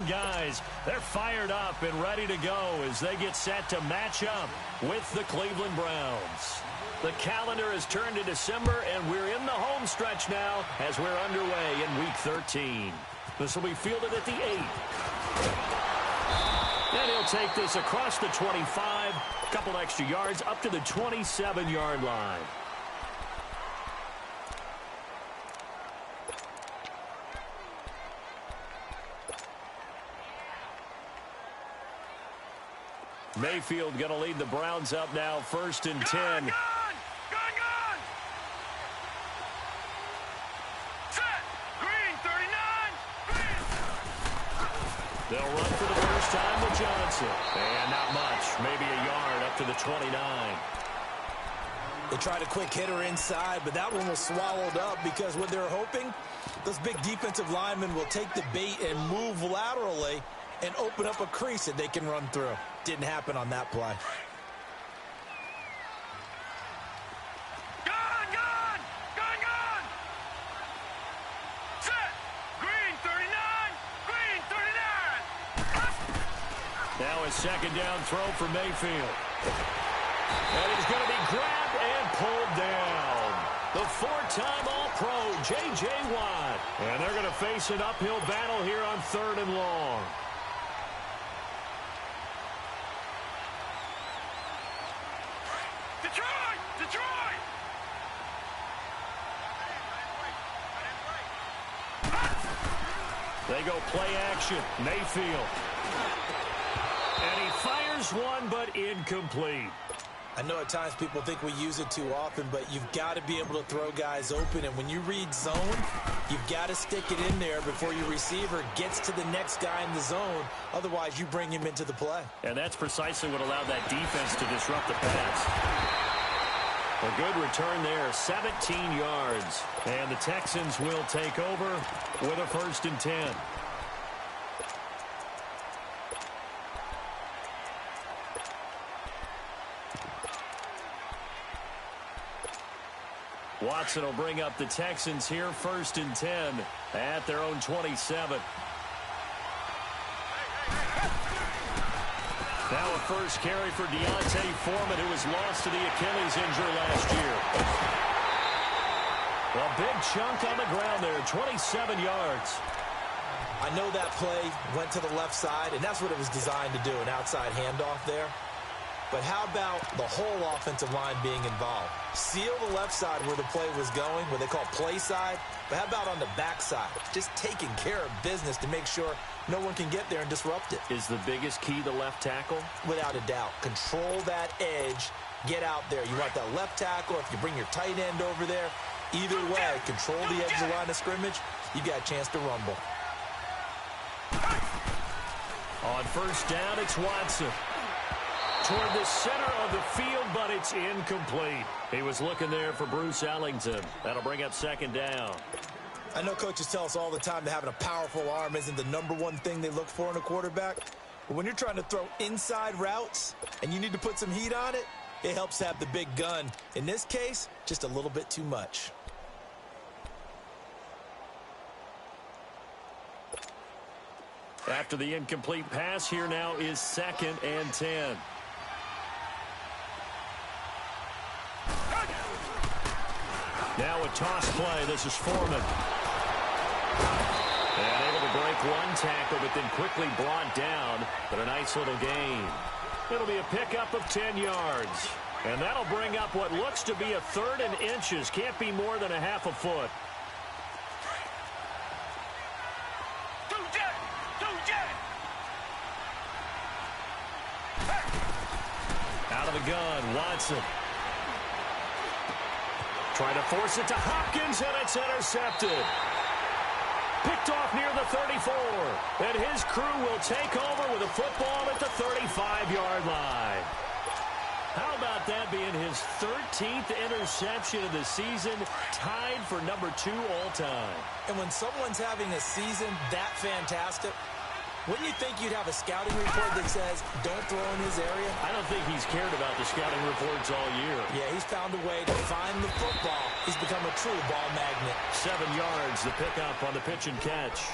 guys. They're fired up and ready to go as they get set to match up with the Cleveland Browns. The calendar has turned to December, and we're in the home stretch now as we're underway in Week 13. This will be fielded at the 8. And he'll take this across the 25, a couple extra yards up to the 27-yard line. Mayfield going to lead the Browns up now, 1st and 10. Gun! Set! Green, 39! Green! They'll run for the first time with Johnson. And not much, maybe a yard up to the 29. They tried a quick hitter inside, but that one was swallowed up because what they're hoping, those big defensive linemen will take the bait and move laterally and open up a crease that they can run through. Didn't happen on that play. Gun! Set! Green, 39! Green, 39! Now a second down throw for Mayfield. And he's going to be grabbed and pulled down. The 4-time All-Pro, J.J. Watt. And they're going to face an uphill battle here on 3rd and long. Detroit! They go play action. Mayfield. And he fires one, but incomplete. I know at times people think we use it too often, but you've got to be able to throw guys open. And when you read zone, you've got to stick it in there before your receiver gets to the next guy in the zone. Otherwise, you bring him into the play. And that's precisely what allowed that defense to disrupt the pass. A good return there, 17 yards. And the Texans will take over with a 1st and 10. Watson will bring up the Texans here, 1st and 10 at their own 27. Now a first carry for Deontay Foreman, who was lost to the Achilles injury last year. A big chunk on the ground there, 27 yards. I know that play went to the left side, and that's what it was designed to do, an outside handoff there. But how about the whole offensive line being involved? Seal the left side where the play was going, what they call play side. But how about on the back side? Just taking care of business to make sure no one can get there and disrupt it. Is the biggest key the left tackle? Without a doubt. Control that edge. Get out there. You want that left tackle. If you bring your tight end over there, either way, control the edge of the line of scrimmage. You got a chance to rumble. On 1st down, it's Watson. Toward the center of the field, but it's incomplete. He was looking there for Bruce Ellington. That'll bring up 2nd down. I know coaches tell us all the time that having a powerful arm isn't the #1 thing they look for in a quarterback. But when you're trying to throw inside routes and you need to put some heat on it, it helps have the big gun. In this case, just a little bit too much. After the incomplete pass, here now is 2nd and 10. Now a toss play. This is Foreman. And able to break one tackle, but then quickly brought down. But a nice little gain. It'll be a pickup of 10 yards. And that'll bring up what looks to be a 3rd and inches. Can't be more than a half a foot. Out of the gun, Watson. Trying to force it to Hopkins, and it's intercepted. Picked off near the 34. And his crew will take over with a football at the 35-yard line. How about that being his 13th interception of the season, tied for #2 all time. And when someone's having a season that fantastic, wouldn't you think you'd have a scouting report that says, don't throw in his area? I don't think he's cared about the scouting reports all year. Yeah, he's found a way to find the football. He's become a true ball magnet. 7 yards, the pickup on the pitch and catch.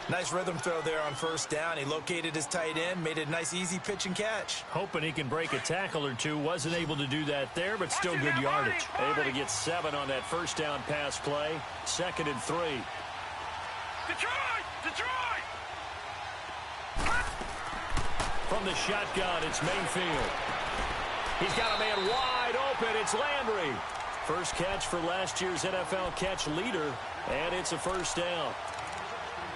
Nice rhythm throw there on first down. He located his tight end, made it a nice, easy pitch and catch. Hoping he can break a tackle or two. Wasn't able to do that there, but still good yardage. Able to get 7 on that first down pass play. 2nd and 3. Detroit! Detroit! From the shotgun, it's Mayfield. He's got a man wide open. It's Landry. First catch for last year's NFL catch leader, and it's a first down.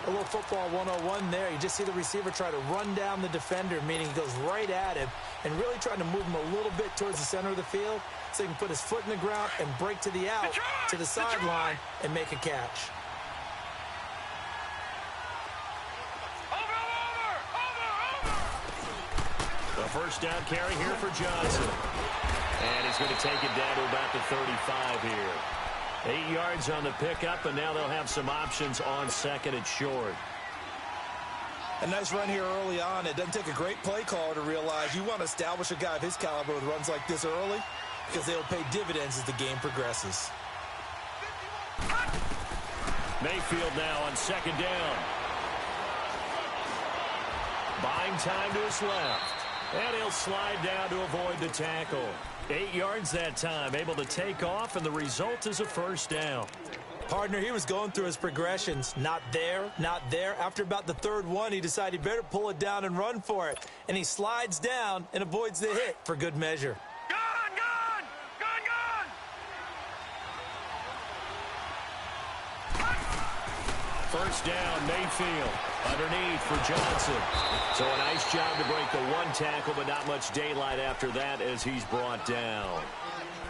A little football 101 there. You just see the receiver try to run down the defender, meaning he goes right at him and really trying to move him a little bit towards the center of the field so he can put his foot in the ground and break to the out, to the sideline, and make a catch. The first down carry here for Johnson. And he's going to take it down to about the 35 here. 8 yards on the pickup, and now they'll have some options on 2nd and short. A nice run here early on. It doesn't take a great play caller to realize you want to establish a guy of his caliber with runs like this early because they'll pay dividends as the game progresses. Mayfield now on 2nd down. Buying time to his left. And he'll slide down to avoid the tackle. 8 yards that time, able to take off, and the result is a first down. Partner, he was going through his progressions. Not there, not there. After about the 3rd one, he decided he better pull it down and run for it. And he slides down and avoids the hit for good measure. Gone! Gone! Gone! Gone! First down, Mayfield. Underneath for Johnson. So a nice job to break the 1 tackle, but not much daylight after that as he's brought down.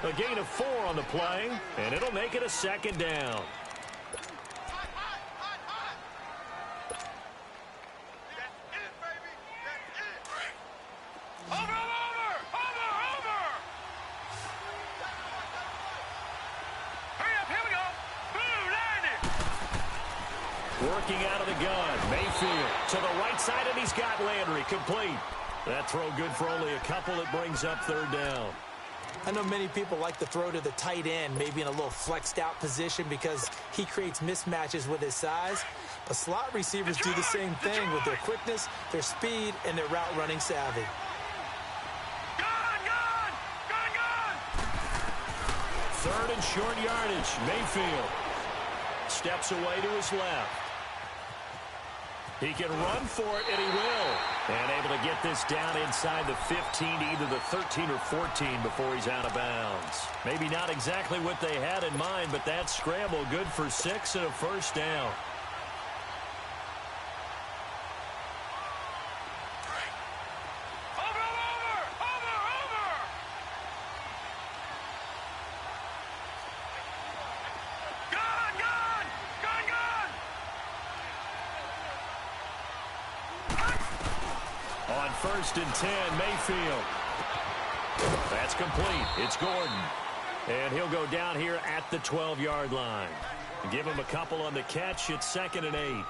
A gain of 4 on the play, and it'll make it a 2nd down. Working out of the gun, Mayfield to the right side, and he's got Landry complete. That throw good for only a couple. It brings up 3rd down. I know many people like to throw to the tight end, maybe in a little flexed out position because he creates mismatches with his size. But slot receivers do the same thing with their quickness, their speed, and their route running savvy. Gone! Gone! Gone! Gone! 3rd and short yardage. Mayfield steps away to his left. He can run for it, and he will. And able to get this down inside the 15, either the 13 or 14 before he's out of bounds. Maybe not exactly what they had in mind, but that scramble good for 6 and a first down. On 1st and 10, Mayfield. That's complete. It's Gordon. And he'll go down here at the 12-yard line. Give him a couple on the catch. It's 2nd and 8.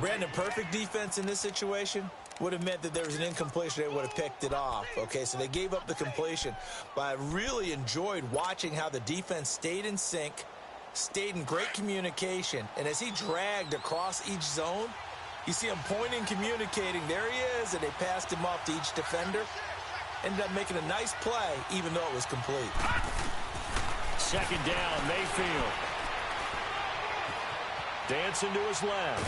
Brandon, perfect defense in this situation would have meant that there was an incompletion. They would have picked it off. Okay, so they gave up the completion. But I really enjoyed watching how the defense stayed in sync, stayed in great communication. And as he dragged across each zone, you see him pointing, communicating. There he is, and they passed him off to each defender. Ended up making a nice play, even though it was complete. 2nd down, Mayfield. Dancing to his left.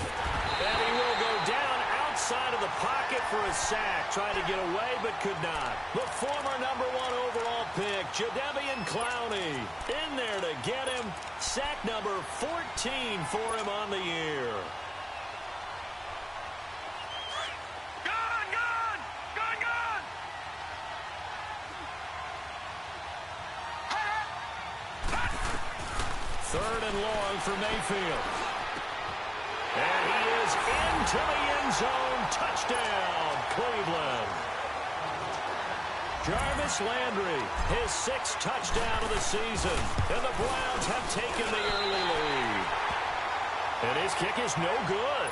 And he will go down outside of the pocket for a sack. Tried to get away, but could not. The former number 1 overall pick, Jadeveon Clowney, in there to get him. Sack number 14 for him on the year. Third and long for Mayfield. And he is into the end zone. Touchdown, Cleveland. Jarvis Landry, his 6th touchdown of the season. And the Browns have taken the early lead. And his kick is no good.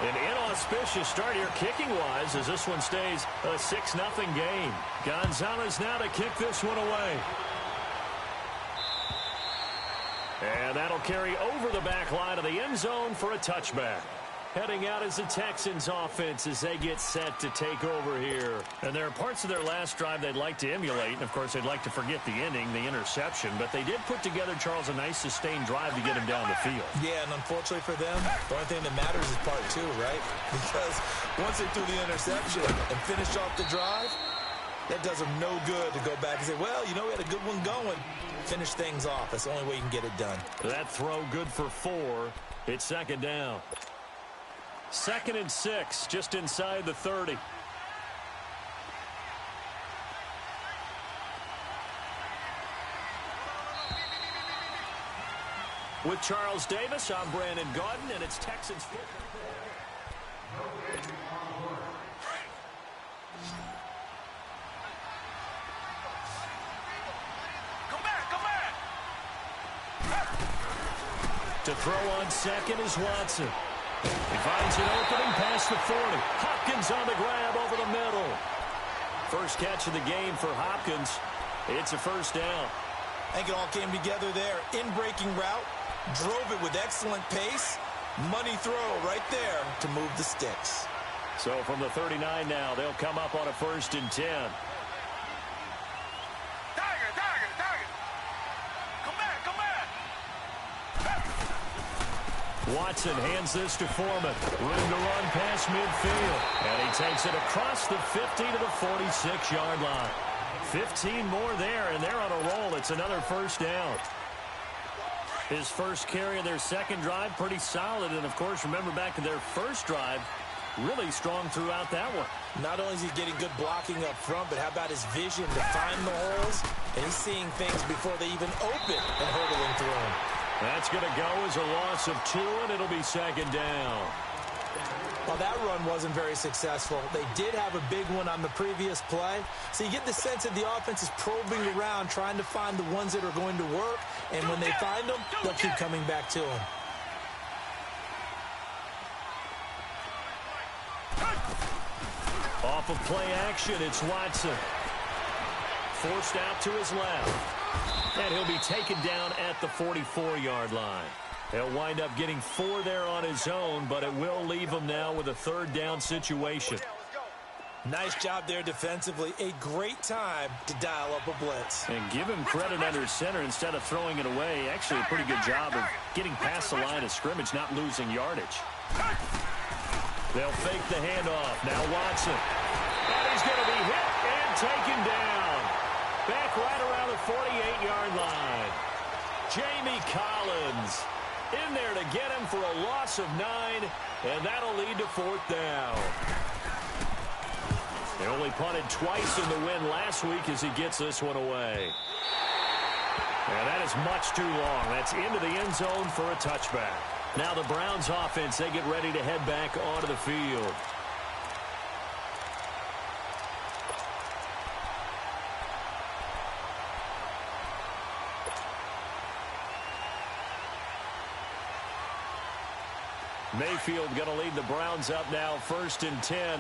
An inauspicious start here kicking-wise as this one stays a 6-0 game. Gonzalez now to kick this one away. And that'll carry over the back line of the end zone for a touchback. Heading out as the Texans offense as they get set to take over here. And there are parts of their last drive they'd like to emulate. And, of course, they'd like to forget the ending, the interception. But they did put together, Charles, a nice sustained drive to get him down the field. Yeah, and unfortunately for them, the only thing that matters is part two, right? Because once they threw the interception and finished off the drive, that does them no good to go back and say, well, you know, we had a good one going. Finish things off. That's the only way you can get it done. That throw good for 4. It's second down. 2nd and 6, just inside the 30. With Charles Davis, I'm Brandon Gaudin, and it's Texans football. To throw on second is Watson. He finds an opening past the 40. Hopkins on the grab over the middle. First catch of the game for Hopkins. It's a first down. I think it all came together there. In-breaking route. Drove it with excellent pace. Money throw right there to move the sticks. So from the 39 now, they'll come up on a 1st and 10. Watson hands this to Foreman. Room to run past midfield. And he takes it across the 50 to the 46-yard line. 15 more there, and they're on a roll. It's another first down. His first carry of their second drive, pretty solid. And, of course, remember back to their first drive, really strong throughout that one. Not only is he getting good blocking up front, but how about his vision to find the holes? And he's seeing things before they even open and hurdling through them. That's going to go as a loss of 2, and it'll be second down. Well, that run wasn't very successful. They did have a big one on the previous play. So you get the sense that the offense is probing around, trying to find the ones that are going to work. And when they find them, they'll keep coming back to them. Off of play action, it's Watson. Forced out to his left. And he'll be taken down at the 44-yard line. He'll wind up getting 4 there on his own, but it will leave him now with a 3rd down situation. Nice job there defensively. A great time to dial up a blitz. And give him credit under center instead of throwing it away. Actually, a pretty good job of getting past the line of scrimmage, not losing yardage. They'll fake the handoff. Now Watson. And he's going to be hit and taken down. Back right around the 48-yard line. Jamie Collins in there to get him for a loss of 9, and that'll lead to 4th down. They only punted twice in the win last week as he gets this one away. And that is much too long. That's into the end zone for a touchback. Now the Browns offense, they get ready to head back onto the field. Mayfield going to lead the Browns up now, 1st and 10.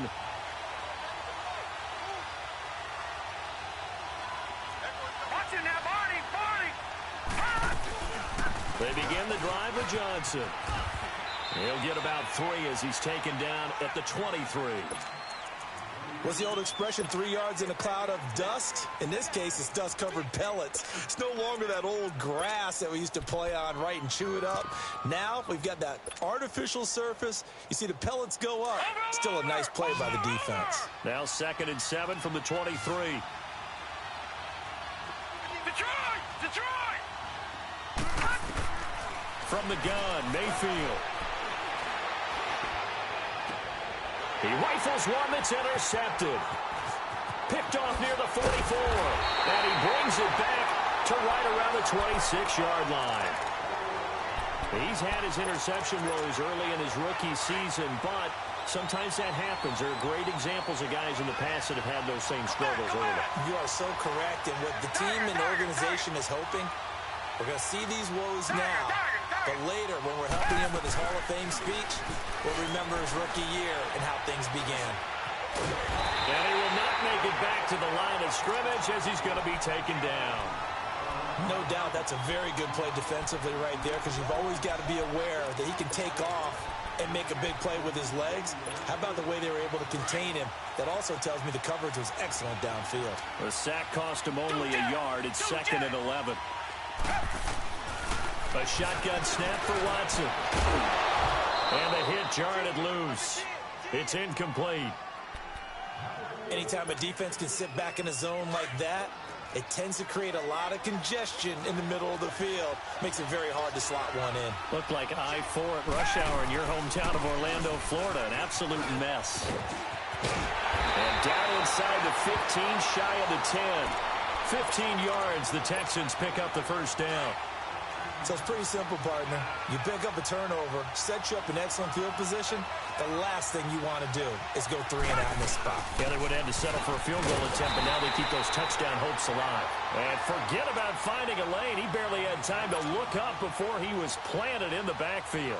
They begin the drive with Johnson. He'll get about 3 as he's taken down at the 23. What's the old expression, 3 yards in a cloud of dust? In this case, it's dust-covered pellets. It's no longer that old grass that we used to play on, right, and chew it up. Now we've got that artificial surface. You see the pellets go up. Still a nice play by the defense. Now 2nd and 7 from the 23. Detroit! From the gun, Mayfield. He rifles one that's intercepted. Picked off near the 44. And he brings it back to right around the 26-yard line. He's had his interception woes early in his rookie season, but sometimes that happens. There are great examples of guys in the past that have had those same struggles early. You are so correct. And what the team and organization is hoping, we're going to see these woes now. But later, when we're helping him with his Hall of Fame speech, we'll remember his rookie year and how things began. And he will not make it back to the line of scrimmage as he's going to be taken down. No doubt that's a very good play defensively right there, because you've always got to be aware that he can take off and make a big play with his legs. How about the way they were able to contain him? That also tells me the coverage was excellent downfield. The sack cost him only a yard. It's 2nd and 11. A shotgun snap for Watson. And the hit jarred it loose. It's incomplete. Anytime a defense can sit back in a zone like that, it tends to create a lot of congestion in the middle of the field. Makes it very hard to slot one in. Looked like I-4 at rush hour in your hometown of Orlando, Florida. An absolute mess. And down inside the 15, shy of the 10. 15 yards, the Texans pick up the first down. So it's pretty simple, partner. You pick up a turnover, set you up in excellent field position. The last thing you want to do is go 3 and out in this spot. Yeah, they would have had to settle for a field goal attempt, but now they keep those touchdown hopes alive. And forget about finding a lane. He barely had time to look up before he was planted in the backfield.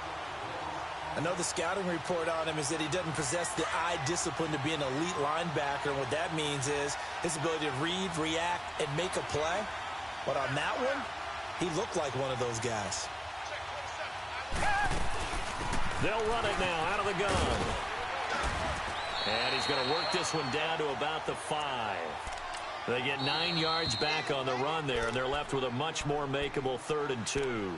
Another scouting report on him is that he doesn't possess the eye discipline to be an elite linebacker. And what that means is his ability to read, react, and make a play. But on that one, he looked like one of those guys. They'll run it now out of the gun. And he's going to work this one down to about the 5. They get 9 yards back on the run there, and they're left with a much more makeable 3rd and 2.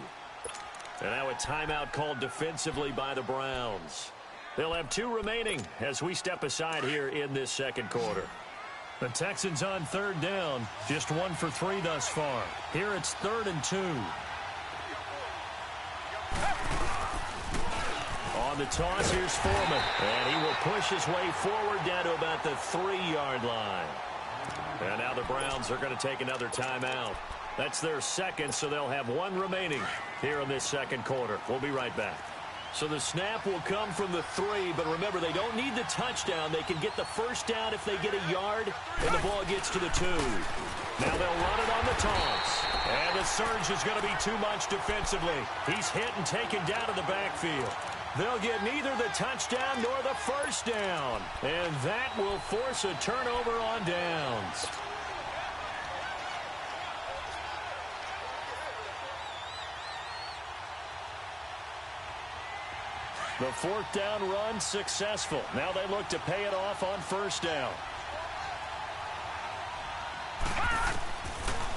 And now a timeout called defensively by the Browns. They'll have 2 remaining as we step aside here in this second quarter. The Texans on 3rd down, just 1 for 3 thus far. Here it's 3rd and 2. On the toss, here's Foreman. And he will push his way forward down to about the 3-yard line. And now the Browns are going to take another timeout. That's their second, so they'll have 1 remaining here in this second quarter. We'll be right back. So the snap will come from the 3, but remember, they don't need the touchdown. They can get the first down if they get a yard, and the ball gets to the 2. Now they'll run it on the toss. And the surge is going to be too much defensively. He's hit and taken down to the backfield. They'll get neither the touchdown nor the first down. And that will force a turnover on downs. The 4th down run successful. Now they look to pay it off on first down.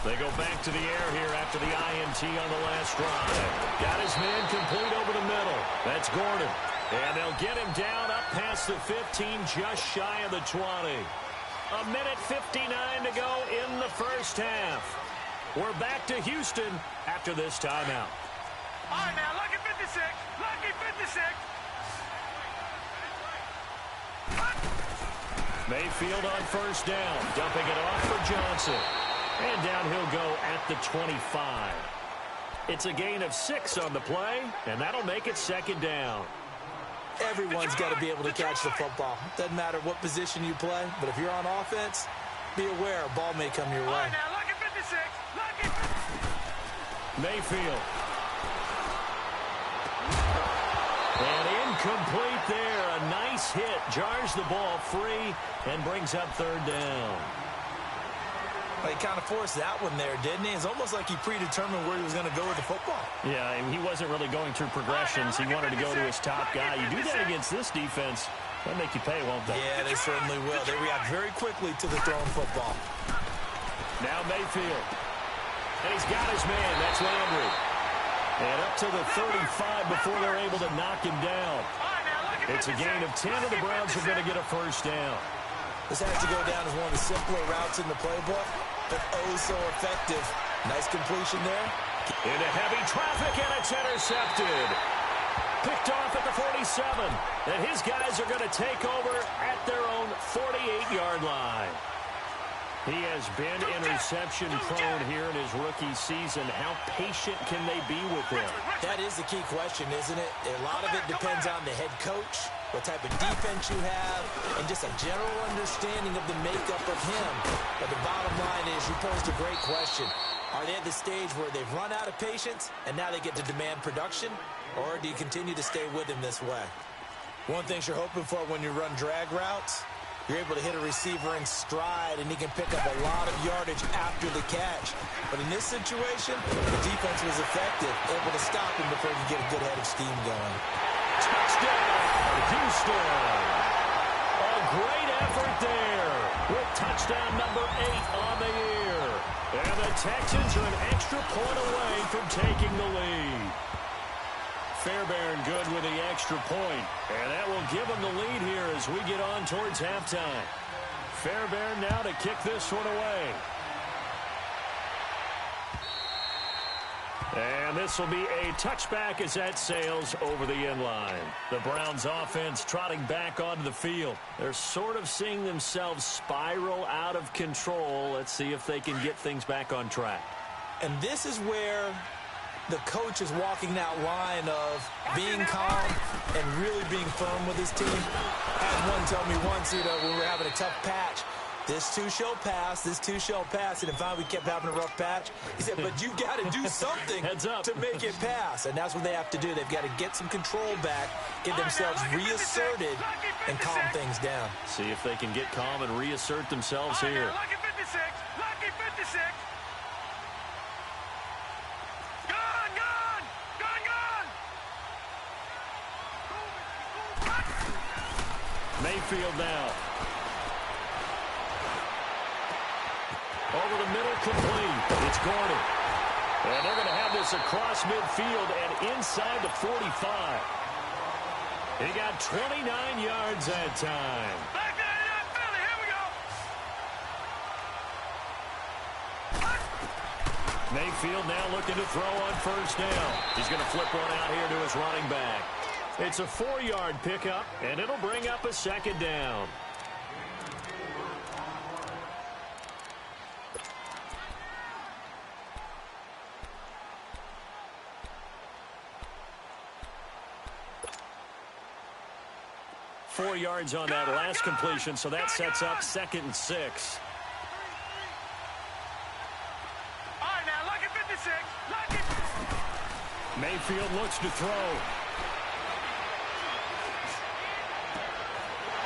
They go back to the air here after the INT on the last drive. Got his man complete over the middle. That's Gordon. And they'll get him down up past the 15, just shy of the 20. 1:59 to go in the first half. We're back to Houston after this timeout. All right, now, lucky 56. Lucky 56. Mayfield on first down, dumping it off for Johnson. And down he'll go at the 25. It's a gain of 6 on the play, and that'll make it 2nd down. Everyone's got to be able to catch the football. Doesn't matter what position you play, but if you're on offense, be aware a ball may come your way. All right, now, lucky 56. Lucky 56. Mayfield. And incomplete there. A nice hit. Jars the ball free and brings up 3rd down. He kind of forced that one there, didn't he? It's almost like he predetermined where he was going to go with the football. Yeah, he wasn't really going through progressions. He wanted to go to his top guy. You do that against this defense, they'll make you pay, won't they? Yeah, they certainly will. They react very quickly to the thrown football. Now Mayfield. And he's got his man. That's Landry. And up to the 35 before they're able to knock him down. It's a gain of 10, and the Browns are going to get a first down. This has to go down as one of the simpler routes in the playbook, but oh so effective. Nice completion there. Into heavy traffic, and it's intercepted. Picked off at the 47. And his guys are going to take over at their own 48-yard line. He has been interception prone here in his rookie season. How patient can they be with him? That is the key question, isn't it? A lot of it depends on the head coach, what type of defense you have, and just a general understanding of the makeup of him. But the bottom line is, you posed a great question. Are they at the stage where they've run out of patience and now they get to demand production? Or do you continue to stay with him this way? One thing you're hoping for when you run drag routes, you're able to hit a receiver in stride, and he can pick up a lot of yardage after the catch. But in this situation, the defense was effective, able to stop him before he could get a good head of steam going. Touchdown! Touchdown, Houston. A great effort there with touchdown number 8 on the year. And the Texans are an extra point away from taking the lead. Fairbairn good with the extra point, and that will give them the lead here as we get on towards halftime. Fairbairn now to kick this one away. And this will be a touchback as that sails over the end line. The Browns offense trotting back onto the field. They're sort of seeing themselves spiral out of control. Let's see if they can get things back on track. And this is where the coach is walking that line of being calm and really being firm with his team. I had one tell me once, when we were having a tough patch, this too shall pass, this too shall pass. And finally we kept having a rough patch. He said, but you got to do something to make it pass. And that's what they have to do. They've got to get some control back, get themselves reasserted, and calm things down. See if they can get calm and reassert themselves here. Lucky 56. Lucky 56. Mayfield now. Over the middle, complete. It's Gordon. And they're going to have this across midfield and inside the 45. He got 29 yards that time. Back there, Philly. Here we go. Mayfield now looking to throw on first down. He's going to flip one out here to his running back. It's a 4-yard pickup, and it'll bring up a second down. Four yards on that last completion, so that sets up 2nd and 6. All right, now, lucky 56. Lucky. Mayfield looks to throw.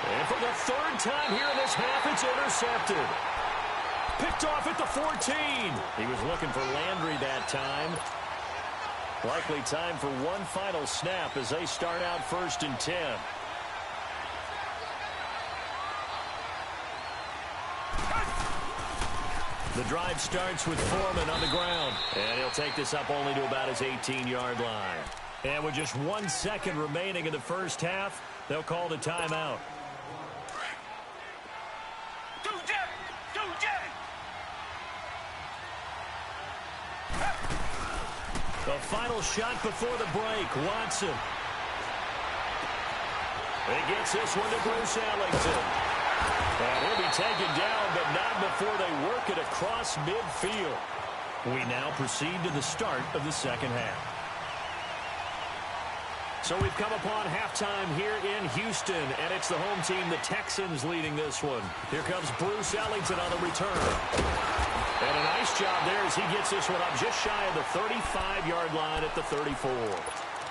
And for the 3rd time here in this half, it's intercepted. Picked off at the 14. He was looking for Landry that time. Likely time for one final snap as they start out 1st and 10. The drive starts with Foreman on the ground. And he'll take this up only to about his 18-yard line. And with just 1 second remaining in the first half, they'll call the timeout. The final shot before the break, Watson. He gets this one to Bruce Ellington. And he'll be taken down, but not before they work it across midfield. We now proceed to the start of the second half. So we've come upon halftime here in Houston, and it's the home team, the Texans, leading this one. Here comes Bruce Ellington on the return. And a nice job there as he gets this one up just shy of the 35-yard line at the 34.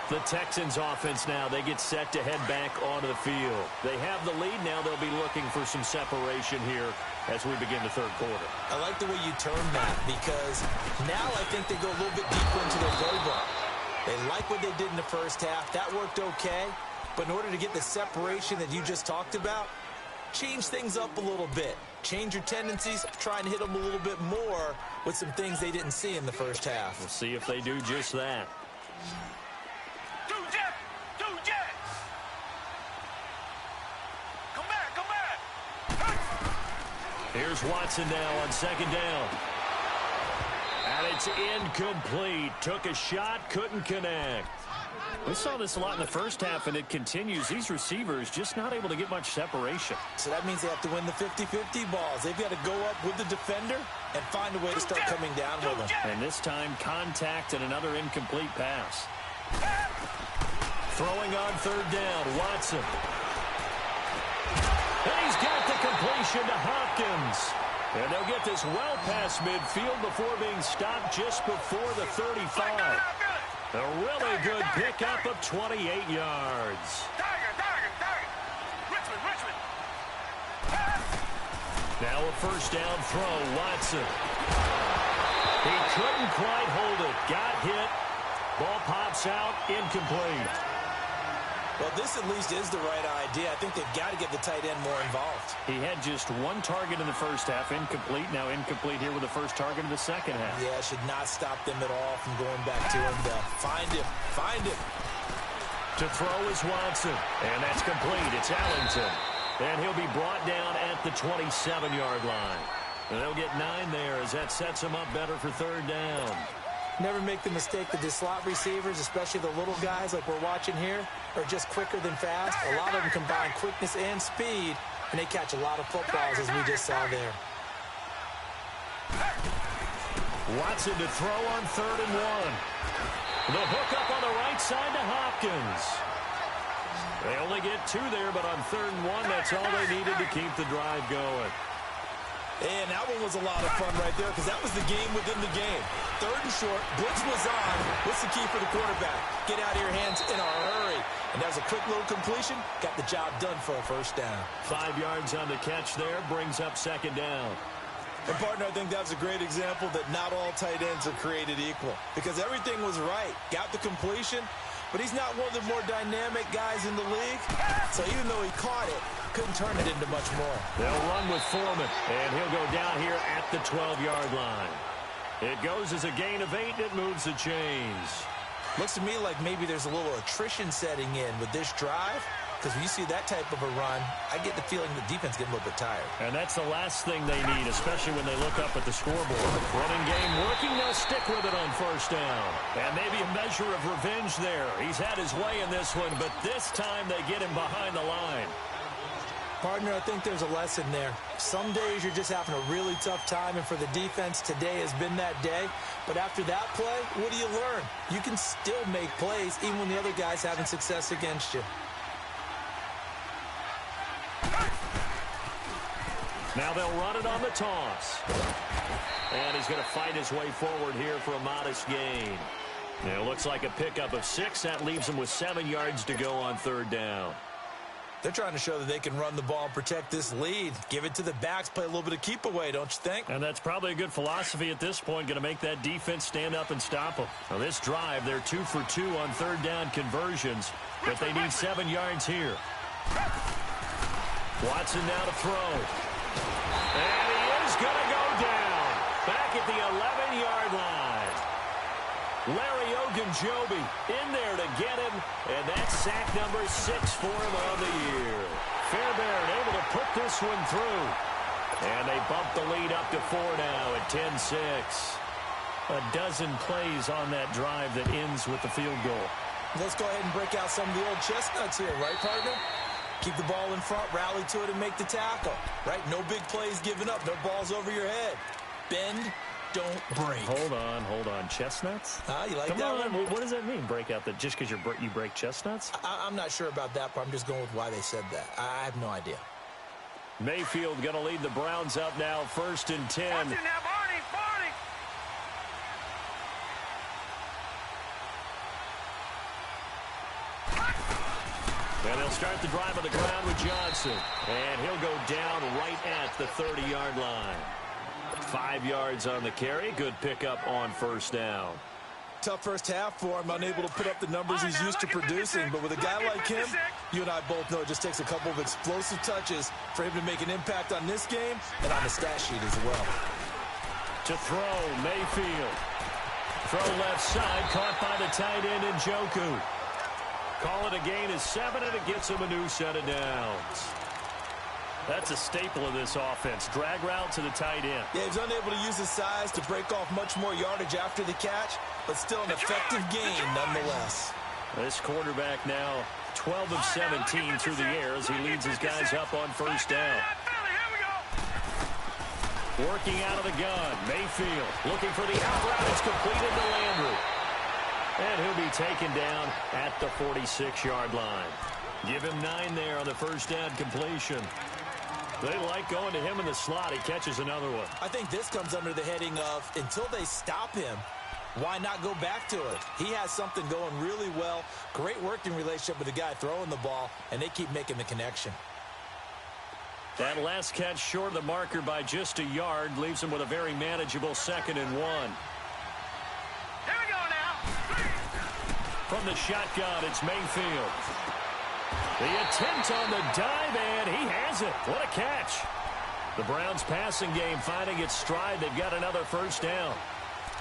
The Texans offense now, they get set to head back onto the field. They have the lead now. They'll be looking for some separation here as we begin the third quarter. I like the way you term that because now I think they go a little bit deeper into their playbook. They like what they did in the first half. That worked okay. But in order to get the separation that you just talked about, change things up a little bit. Change your tendencies, try and hit them a little bit more with some things they didn't see in the first half. We'll see if they do just that. Two jets. Come back. Here's Watson now on 2nd down. And it's incomplete. Took a shot, couldn't connect. We saw this a lot in the first half, and it continues. These receivers just not able to get much separation. So that means they have to win the 50-50 balls. They've got to go up with the defender and find a way to start coming down with them. And this time, contact and another incomplete pass. Throwing on 3rd down, Watson. And he's got the completion to Hopkins. And they'll get this well past midfield before being stopped just before the 35. A really good pickup of 28 yards. Target. Richmond. Now a 1st down throw, Watson. He couldn't quite hold it. Got hit. Ball pops out, incomplete. Well, this at least is the right idea. I think they've got to get the tight end more involved. He had just one target in the first half, incomplete. Now incomplete here with the first target in the second half. Yeah, should not stop them at all from going back to him, though. Find him. Find him. To throw is Watson, and that's complete. It's Ellington. And he'll be brought down at the 27-yard line. And they'll get 9 there as that sets him up better for third down. Never make the mistake that the slot receivers, especially the little guys like we're watching here, are just quicker than fast. A lot of them combine quickness and speed, and they catch a lot of footballs, as we just saw there. Watson to throw on 3rd and 1. The hook up on the right side to Hopkins. They only get 2 there, but on 3rd and 1, that's all they needed to keep the drive going. And that one was a lot of fun right there because that was the game within the game. 3rd and short, blitz was on. What's the key for the quarterback? Get out of your hands in a hurry. And that was a quick little completion. Got the job done for a first down. 5 yards on the catch there, brings up 2nd down. And, partner, I think that was a great example that not all tight ends are created equal because everything was right. Got the completion, but he's not one of the more dynamic guys in the league. So even though he caught it, couldn't turn it into much more. They'll run with Foreman, and he'll go down here at the 12-yard line. It goes as a gain of 8, and it moves the chains. Looks to me like maybe there's a little attrition setting in with this drive, because when you see that type of a run, I get the feeling the defense getting a little bit tired. And that's the last thing they need, especially when they look up at the scoreboard. Running game working, they'll stick with it on 1st down. And maybe a measure of revenge there. He's had his way in this one, but this time they get him behind the line. Partner, I think there's a lesson there. Some days you're just having a really tough time, and for the defense, today has been that day. But after that play, what do you learn? You can still make plays even when the other guy's having success against you. Now they'll run it on the toss. And he's going to fight his way forward here for a modest gain. Now it looks like a pickup of 6. That leaves him with 7 yards to go on 3rd down. They're trying to show that they can run the ball and protect this lead. Give it to the backs, play a little bit of keep away, don't you think? And that's probably a good philosophy at this point, going to make that defense stand up and stop them. Now this drive, they're 2 for 2 on 3rd down conversions, but they need 7 yards here. Watson now to throw. And he is going to go down. Back at the 11-yard line. Larry Ogunjobi in there to get him, and that's sack number 6 for him on the year. Fairbairn able to put this one through. And they bump the lead up to 4 now at 10-6. A dozen plays on that drive that ends with the field goal. Let's go ahead and break out some of the old chestnuts here, right, partner? Keep the ball in front, rally to it, and make the tackle. Right? No big plays given up. No balls over your head. Bend, don't break. Hold on. Chestnuts? You like Come that on. one? What does that mean, break out? That just because you break chestnuts? I'm not sure about that part. I'm just going with why they said that. I have no idea. Mayfield going to lead the Browns up now, 1st and 10. Watch it now, Barney. And they'll start the drive on the ground with Johnson. And he'll go down right at the 30-yard line. 5 yards on the carry. Good pickup on 1st down. Tough first half for him, unable to put up the numbers he's used to producing. But with a guy like him, you and I both know it just takes a couple of explosive touches for him to make an impact on this game and on the stat sheet as well. To throw, Mayfield. Throw left side, caught by the tight end Njoku. Call it a gain of 7, and it gets him a new set of downs. That's a staple of this offense. Drag route to the tight end. Yeah, he's unable to use his size to break off much more yardage after the catch, but still an effective gain nonetheless. This quarterback now 12 of 17 through the air as he leads his guys up on 1st down. Working out of the gun, Mayfield looking for the out route. It's completed to Landry. And he'll be taken down at the 46-yard line. Give him 9 there on the 1st down completion. They like going to him in the slot. He catches another one. I think this comes under the heading of until they stop him, why not go back to it? He has something going really well. Great working relationship with the guy throwing the ball, and they keep making the connection. That last catch short of the marker by just a yard leaves him with a very manageable 2nd and 1. Here we go now. From the shotgun, it's Mayfield. The attempt on the dive, and he has it. What a catch. The Browns' passing game finding its stride. They've got another first down.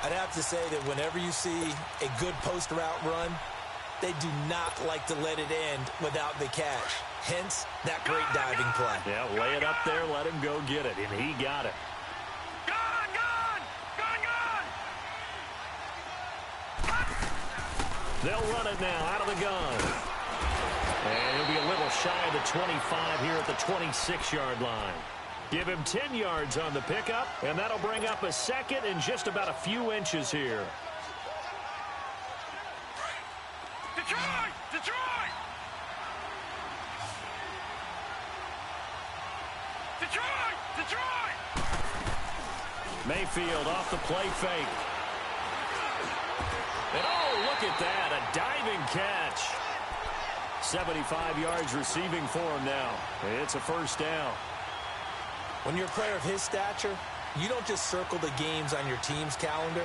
I'd have to say that whenever you see a good post route run, they do not like to let it end without the catch. Hence, that great diving play. Yeah, lay it up there, let him go get it, and he got it. Gone, gone, gone, gone. They'll run it now out of the gun. And he'll be a little shy of the 25 here at the 26-yard line. Give him 10 yards on the pickup, and that'll bring up a second and just about a few inches here. Detroit! Detroit! Detroit! Detroit! Mayfield off the play fake. And oh, look at that, a diving catch. 75 yards receiving for him now. It's a first down. When you're a player of his stature, you don't just circle the games on your team's calendar.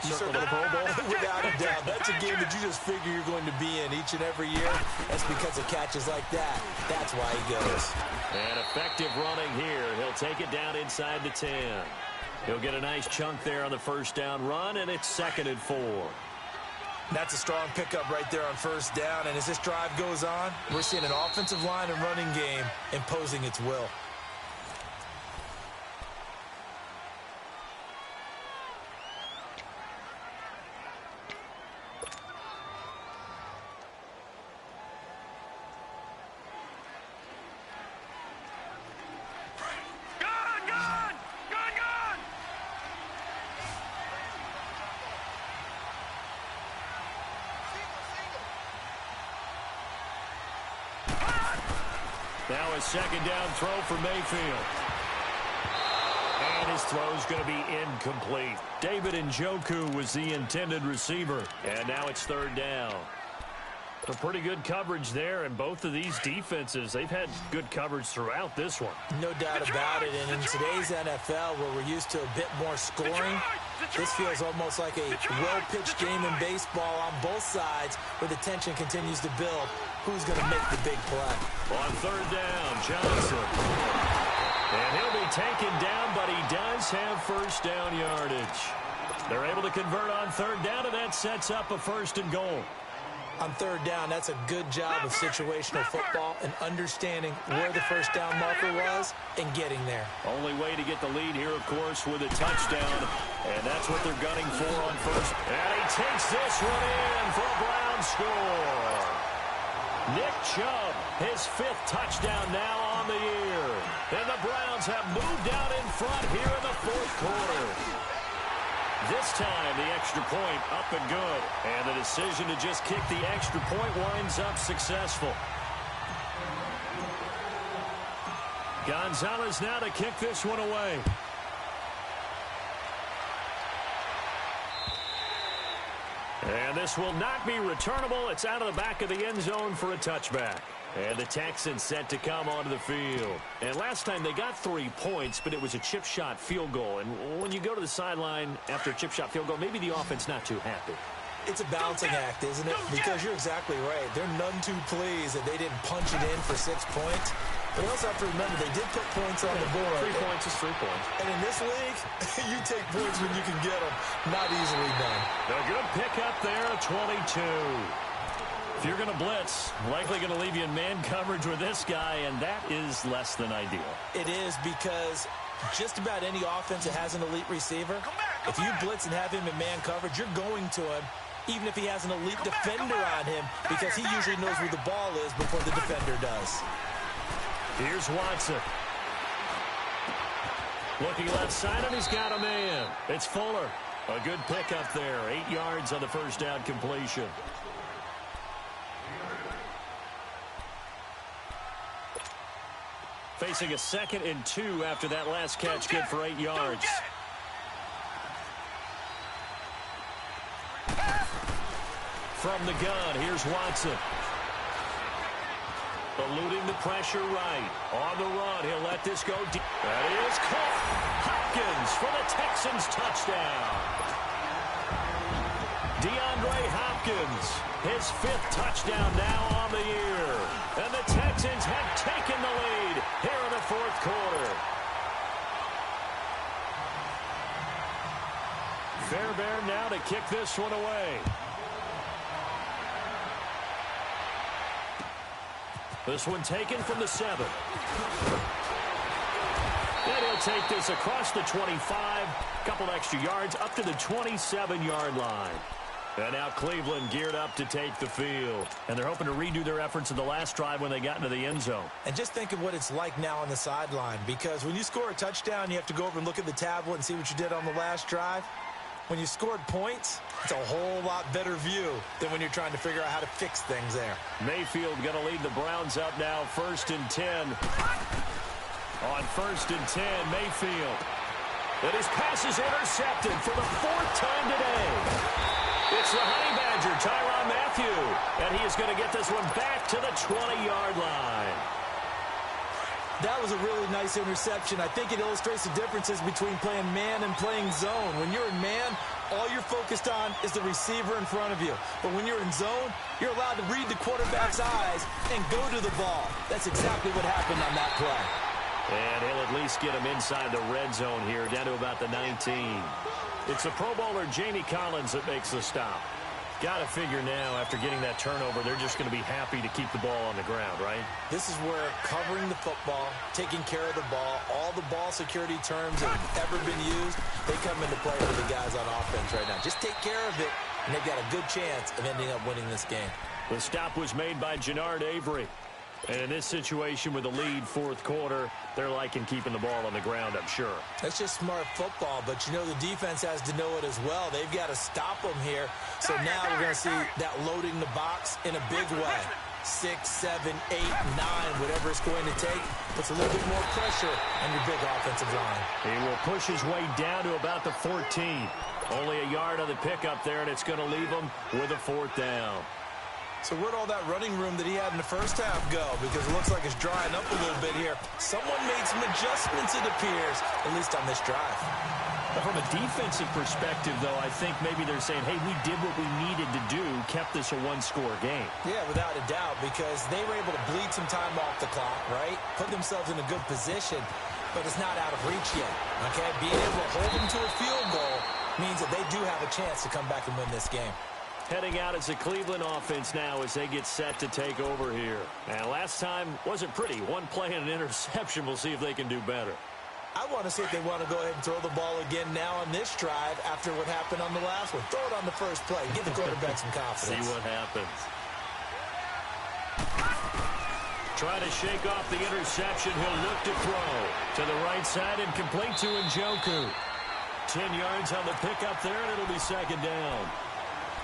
You circle the Pro Bowl without a doubt. That's a game that you just figure you're going to be in each and every year. That's because of catches like that. That's why he goes. And effective running here. He'll take it down inside the 10. He'll get a nice chunk there on the first down run, and it's 2nd and 4. That's a strong pickup right there on first down. And as this drive goes on, we're seeing an offensive line and running game imposing its will. Now a second down throw for Mayfield. And his throw's going to be incomplete. David Njoku was the intended receiver. And now it's 3rd down. A pretty good coverage there, and both of these defenses, they've had good coverage throughout this one. No doubt about it, and in today's NFL, where we're used to a bit more scoring, this feels almost like a well-pitched game in baseball on both sides, where the tension continues to build. Who's going to make the big play? On 3rd down, Johnson. And he'll be taken down, but he does have first down yardage. They're able to convert on 3rd down, and that sets up a 1st and goal. On 3rd down, that's a good job of situational football and understanding where the first down marker was and getting there. Only way to get the lead here, of course, with a touchdown. And that's what they're gunning for on first. And he takes this one in for a Brown score. Nick Chubb, his 5th touchdown now on the year. And the Browns have moved out in front here in the 4th quarter. This time, the extra point up and good. And the decision to just kick the extra point winds up successful. Gonzalez now to kick this one away. And this will not be returnable. It's out of the back of the end zone for a touchback. And the Texans set to come onto the field. And last time they got 3 points, but it was a chip shot field goal. And when you go to the sideline after a chip shot field goal, maybe the offense not too happy. It's a balancing act, isn't it? Because you're exactly right. They're none too pleased that they didn't punch it in for 6 points. But you also have to remember they did put points on the board. 3 points is 3 points. And in this league, you take points when you can get them. Not easily done. A good pickup there, 22. If you're going to blitz, likely going to leave you in man coverage with this guy, and that is less than ideal. It is, because just about any offense that has an elite receiver, if you blitz and have him in man coverage, you're going to him, even if he has an elite defender on him, because he usually knows where the ball is before the defender does. Here's Watson. Looking left side, and he's got a man. It's Fuller. A good pickup there. 8 yards on the first down completion. Facing a 2nd and 2 after that last catch, good for 8 yards. From the gun, here's Watson. Eluding the pressure right. On the run, he'll let this go deep. That is caught. Hopkins for the Texans touchdown. DeAndre Hopkins, his 5th touchdown now on the year. And the Texans have taken the lead here in the 4th quarter. Fairbairn now to kick this one away. This one taken from the 7. And he'll take this across the 25, couple extra yards up to the 27-yard line. And now Cleveland geared up to take the field. And they're hoping to redo their efforts in the last drive when they got into the end zone. And just think of what it's like now on the sideline, because when you score a touchdown, you have to go over and look at the tablet and see what you did on the last drive. When you scored points, it's a whole lot better view than when you're trying to figure out how to fix things there. Mayfield going to lead the Browns up now, 1st and 10. On 1st and 10, Mayfield. And his pass is intercepted for the 4th time today. It's the Honey Badger, Tyrann Mathieu. And he is going to get this one back to the 20-yard line. That was a really nice interception. I think it illustrates the differences between playing man and playing zone. When you're in man, all you're focused on is the receiver in front of you. But when you're in zone, you're allowed to read the quarterback's eyes and go to the ball. That's exactly what happened on that play. And he'll at least get him inside the red zone here, down to about the 19. It's the Pro Bowler Jamie Collins that makes the stop. Got to figure now, after getting that turnover, they're just going to be happy to keep the ball on the ground, right? This is where covering the football, taking care of the ball, all the ball security terms that have ever been used, they come into play for the guys on offense right now. Just take care of it, and they've got a good chance of ending up winning this game. The stop was made by Jannard Avery. And in this situation with the lead, 4th quarter, they're liking keeping the ball on the ground, I'm sure. That's just smart football, but you know the defense has to know it as well. They've got to stop them here. So now we're going to see that loading the box in a big way. 6, 7, 8, 9, whatever it's going to take, puts a little bit more pressure on your big offensive line. He will push his way down to about the 14. Only a yard on the pickup there, and it's going to leave him with a 4th down. So where'd all that running room that he had in the first half go? Because it looks like it's drying up a little bit here. Someone made some adjustments, it appears, at least on this drive. But from a defensive perspective, though, I think maybe they're saying, hey, we did what we needed to do, kept this a one-score game. Yeah, without a doubt, because they were able to bleed some time off the clock, right? Put themselves in a good position, but it's not out of reach yet, okay? Being able to hold them to a field goal means that they do have a chance to come back and win this game. Heading out as the Cleveland offense now as they get set to take over here. And last time wasn't pretty. One play and an interception. We'll see if they can do better. I want to see if they want to go ahead and throw the ball again now on this drive after what happened on the last one. Throw it on the first play. Give the quarterback some confidence. See what happens. Try to shake off the interception. He'll look to throw to the right side and complete to Njoku. 10 yards on the pickup there, and it'll be 2nd down.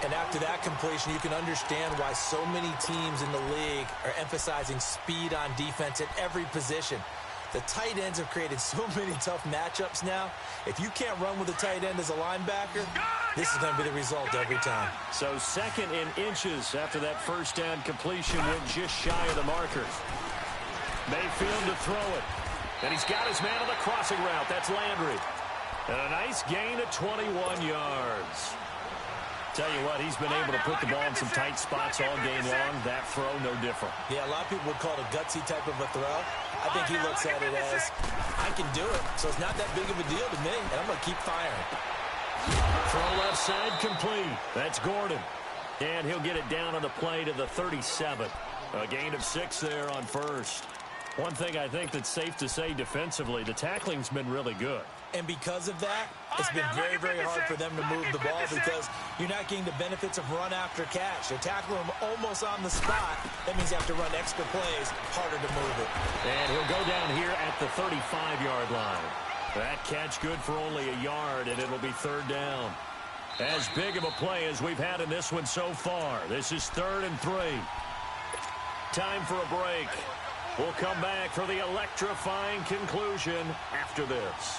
And after that completion, you can understand why so many teams in the league are emphasizing speed on defense at every position. The tight ends have created so many tough matchups now. If you can't run with a tight end as a linebacker, this is going to be the result every time. So 2nd and inches after that 1st down completion went just shy of the marker. Mayfield to throw it. And he's got his man on the crossing route. That's Landry. And a nice gain of 21 yards. Tell you what, he's been able to put the ball in some tight spots all game long. That throw, no different. Yeah, a lot of people would call it a gutsy type of a throw. I think he looks at it as, I can do it, so it's not that big of a deal to me, and I'm going to keep firing. Throw left side complete. That's Gordon. And he'll get it down on the play to the 37. A gain of 6 there on 1st. One thing I think that's safe to say defensively, the tackling's been really good. And because of that, it's been very, very hard for them to move the ball because you're not getting the benefits of run after catch. You're tackling them almost on the spot. That means you have to run extra plays, harder to move it. And he'll go down here at the 35-yard line. That catch good for only a yard, and it'll be 3rd down. As big of a play as we've had in this one so far. This is 3rd and 3. Time for a break. We'll come back for the electrifying conclusion after this.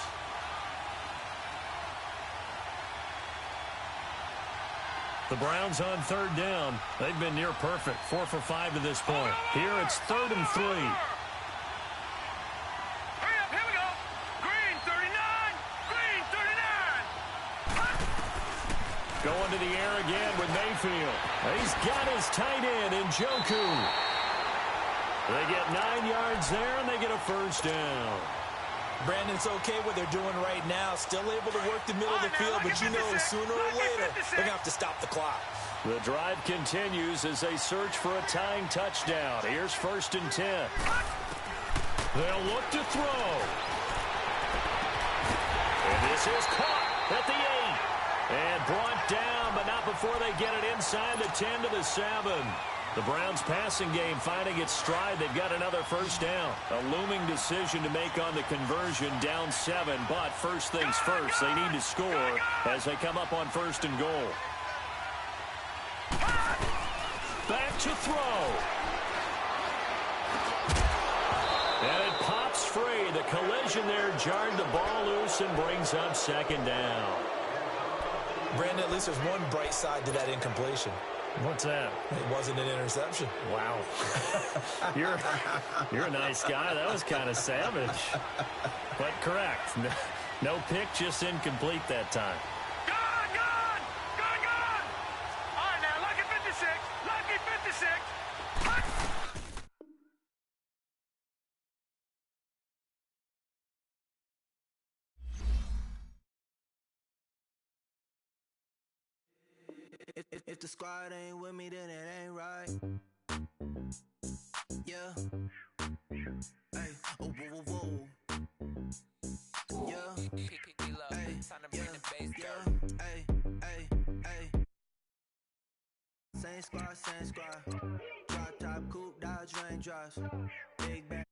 The Browns on 3rd down. They've been near perfect. 4 for 5 to this point. Here it's 3rd and 3. Hurry up, here we go. Green 39. Green 39. Going to the air again with Mayfield. He's got his tight end in Njoku. They get 9 yards there, and they get a first down. Brandon, it's okay what they're doing right now. Still able to work the middle of the field, but you know sooner or later they're going to have to stop the clock. The drive continues as they search for a tying touchdown. Here's 1st and 10. They'll look to throw. And this is caught at the 8. And brought down, but not before they get it inside the 10 to the 7. The Browns' passing game finding its stride. They've got another first down. A looming decision to make on the conversion, down 7. But first things first, they need to score as they come up on 1st and goal. Back to throw. And it pops free. The collision there jarred the ball loose and brings up 2nd down. Brandon, at least there's one bright side to that incompletion. What's that? It wasn't an interception. Wow. You're a nice guy. That was kind of savage. But correct. No pick, just incomplete that time. Gone, gone! Gone, gone! All right, now, lucky 56. Lucky 56. If the squad ain't with me, then it ain't right. Yeah. Hey. Oh, whoa, whoa, whoa. Yeah. Hey. Yeah. Hey. Hey. Hey. Same squad, same squad. Drop top, coupe, Dodge raindrops. Big bang.